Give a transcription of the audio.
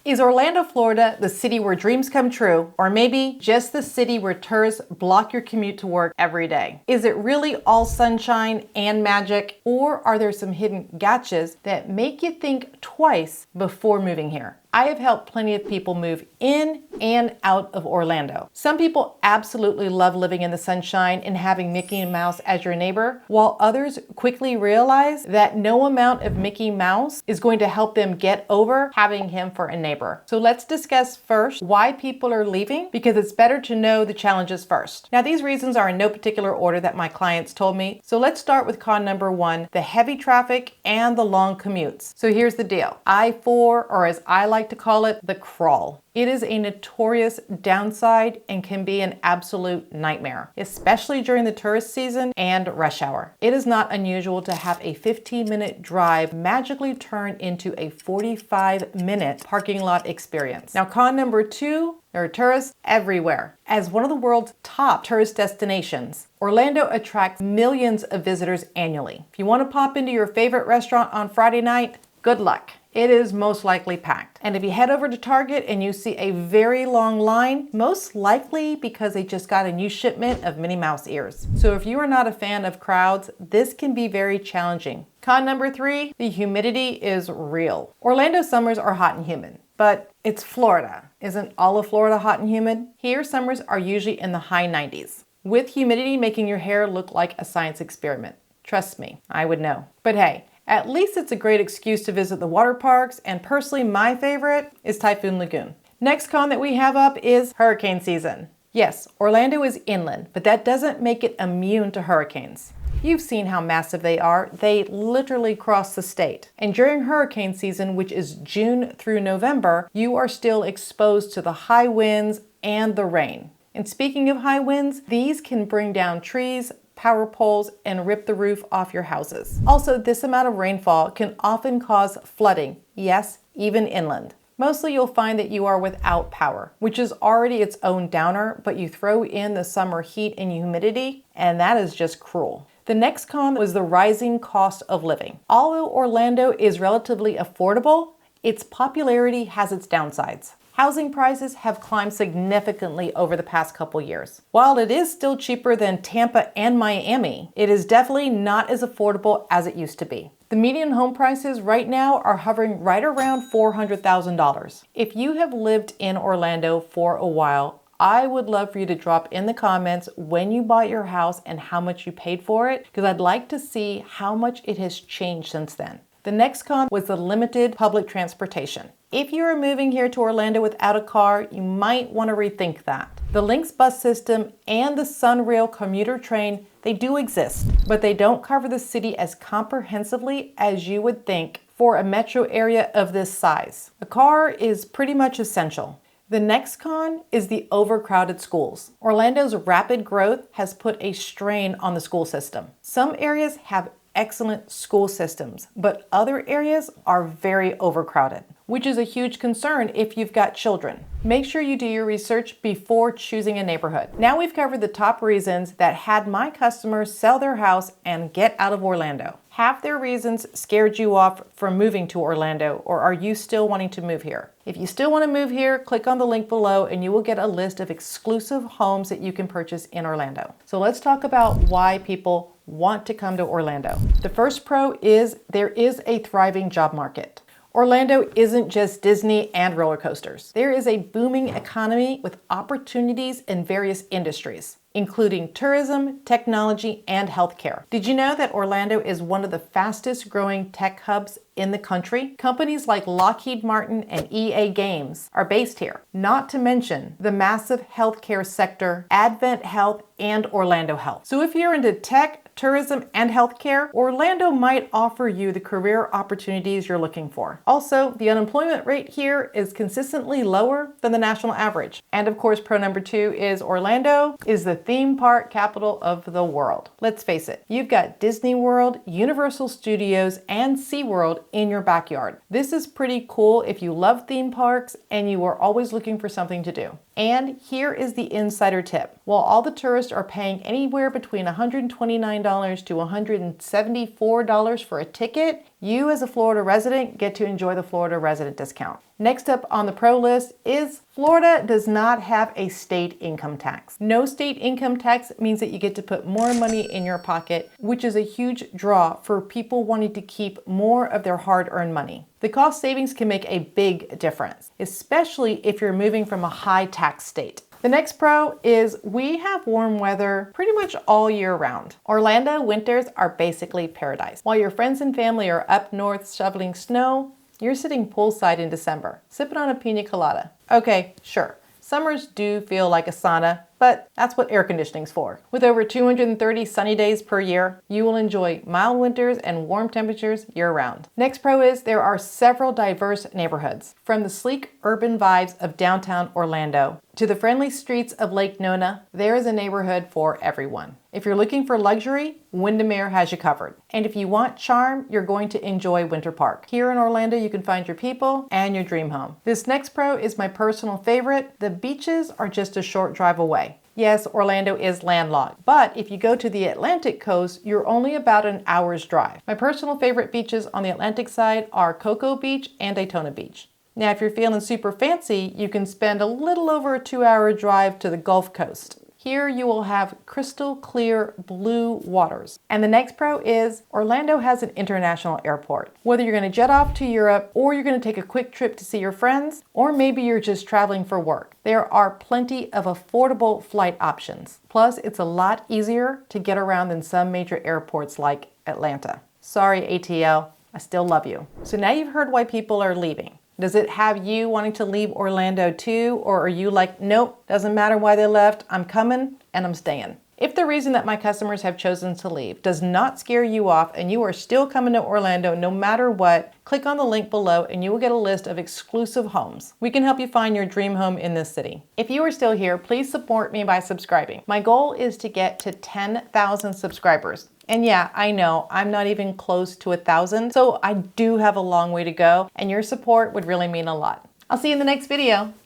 Is Orlando, Florida the city where dreams come true, or maybe just the city where tourists block your commute to work every day? Is it really all sunshine and magic, or are there some hidden gotchas that make you think twice before moving here? I have helped plenty of people move in and out of Orlando. Some people absolutely love living in the sunshine and having Mickey Mouse as your neighbor, while others quickly realize that no amount of Mickey Mouse is going to help them get over having him for a neighbor. So let's discuss first why people are leaving, because it's better to know the challenges first. Now, these reasons are in no particular order that my clients told me. So let's start with con number one, the heavy traffic and the long commutes. So here's the deal. I-4, or as I like to call it, the crawl. It is a notorious downside and can be an absolute nightmare, especially during the tourist season and rush hour. It is not unusual to have a 15-minute drive magically turn into a 45-minute parking lot experience. Now, con number two, there are tourists everywhere. As one of the world's top tourist destinations, Orlando attracts millions of visitors annually. If you want to pop into your favorite restaurant on Friday night, good luck. It is most likely packed. And if you head over to Target and you see a very long line, most likely because they just got a new shipment of Minnie Mouse ears. So if you are not a fan of crowds, this can be very challenging. Con number three, the humidity is real. Orlando summers are hot and humid, but it's Florida. Isn't all of Florida hot and humid? Here, summers are usually in the high 90s, with humidity making your hair look like a science experiment. Trust me, I would know. But hey, at least it's a great excuse to visit the water parks, and personally my favorite is Typhoon Lagoon. Next con that we have up is hurricane season. Yes, Orlando is inland, but that doesn't make it immune to hurricanes. You've seen how massive they are. They literally cross the state. And during hurricane season, which is June through November, you are still exposed to the high winds and the rain. And speaking of high winds, these can bring down trees, power poles, and rip the roof off your houses. Also, this amount of rainfall can often cause flooding. Yes, even inland. Mostly you'll find that you are without power, which is already its own downer, but you throw in the summer heat and humidity, and that is just cruel. The next con was the rising cost of living. Although Orlando is relatively affordable, its popularity has its downsides. Housing prices have climbed significantly over the past couple years. While it is still cheaper than Tampa and Miami, it is definitely not as affordable as it used to be. The median home prices right now are hovering right around $400,000. If you have lived in Orlando for a while, I would love for you to drop in the comments when you bought your house and how much you paid for it, because I'd like to see how much it has changed since then. The next con was the limited public transportation. If you are moving here to Orlando without a car, you might want to rethink that. The Lynx bus system and the Sunrail commuter train, they do exist, but they don't cover the city as comprehensively as you would think for a metro area of this size. A car is pretty much essential. The next con is the overcrowded schools. Orlando's rapid growth has put a strain on the school system. Some areas have excellent school systems, but other areas are very overcrowded, which is a huge concern if you've got children. Make sure you do your research before choosing a neighborhood. Now we've covered the top reasons that had my customers sell their house and get out of Orlando. Have their reasons scared you off from moving to Orlando, or are you still wanting to move here? If you still want to move here, click on the link below and you will get a list of exclusive homes that you can purchase in Orlando. So let's talk about why people want to come to Orlando. The first pro is there is a thriving job market. Orlando isn't just Disney and roller coasters. There is a booming economy with opportunities in various industries, including tourism, technology, and healthcare. Did you know that Orlando is one of the fastest growing tech hubs in the country? Companies like Lockheed Martin and EA Games are based here, not to mention the massive healthcare sector, Advent Health, and Orlando Health. So if you're into tech, tourism, and healthcare, Orlando might offer you the career opportunities you're looking for. Also, the unemployment rate here is consistently lower than the national average. And of course, pro number two is Orlando is the theme park capital of the world. Let's face it, you've got Disney World, Universal Studios, and SeaWorld in your backyard. This is pretty cool if you love theme parks and you are always looking for something to do. And here is the insider tip. While all the tourists are paying anywhere between $129 to $174 for a ticket, you as a Florida resident get to enjoy the Florida resident discount. Next up on the pro list is Florida does not have a state income tax. No state income tax means that you get to put more money in your pocket, which is a huge draw for people wanting to keep more of their hard-earned money. The cost savings can make a big difference, especially if you're moving from a high tax state. The next pro is we have warm weather pretty much all year round. Orlando winters are basically paradise. While your friends and family are up north shoveling snow, you're sitting poolside in December, sipping on a pina colada. Okay, sure. Summers do feel like a sauna, but that's what air conditioning's for. With over 230 sunny days per year, you will enjoy mild winters and warm temperatures year-round. Next pro is there are several diverse neighborhoods, from the sleek urban vibes of downtown Orlando to the friendly streets of Lake Nona. There is a neighborhood for everyone. If you're looking for luxury, Windermere has you covered. And if you want charm, you're going to enjoy Winter Park. Here in Orlando, you can find your people and your dream home. This next pro is my personal favorite. The beaches are just a short drive away. Yes, Orlando is landlocked, but if you go to the Atlantic coast, you're only about an hour's drive. My personal favorite beaches on the Atlantic side are Cocoa Beach and Daytona Beach. Now, if you're feeling super fancy, you can spend a little over a 2-hour drive to the Gulf Coast. Here you will have crystal clear blue waters. And the next pro is Orlando has an international airport. Whether you're going to jet off to Europe or you're going to take a quick trip to see your friends, or maybe you're just traveling for work, there are plenty of affordable flight options. Plus, it's a lot easier to get around than some major airports like Atlanta. Sorry, ATL, I still love you. So now you've heard why people are leaving. Does it have you wanting to leave Orlando too? Or are you like, nope, doesn't matter why they left, I'm coming and I'm staying? If the reason that my customers have chosen to leave does not scare you off and you are still coming to Orlando no matter what, click on the link below and you will get a list of exclusive homes. We can help you find your dream home in this city. If you are still here, please support me by subscribing. My goal is to get to 10,000 subscribers. And yeah, I know, I'm not even close to 1,000, so I do have a long way to go, and your support would really mean a lot. I'll see you in the next video.